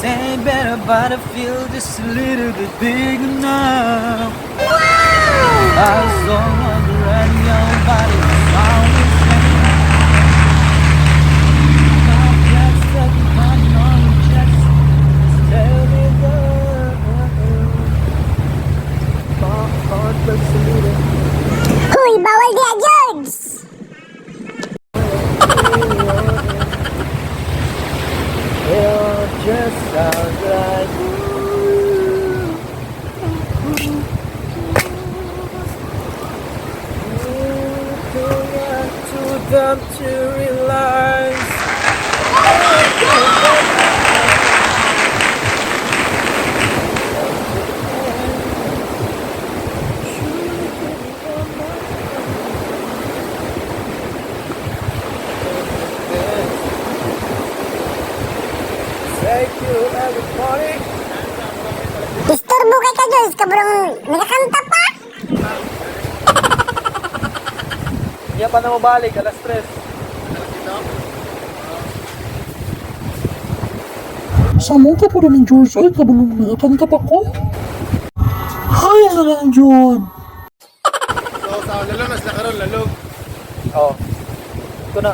ain't better, but I feel just a little bit bigger now. I saw on the radio, but it was always same. My blood stuck upon your chest. Tell me my heart was a little. Hoy, bawal diya, George! It just sounds like too dumb to realize. Thank you, everybody. Disturbo kay ka, George, kabrong nakakanta pa! Hindi pa na mabalik, alas 3. Sama ka pa rin, George. Ay, kabulong na. Kanta pa ko. Hay na lang, John. So, sa lalong, nas nakaroon, lalong. Oh. Ito na.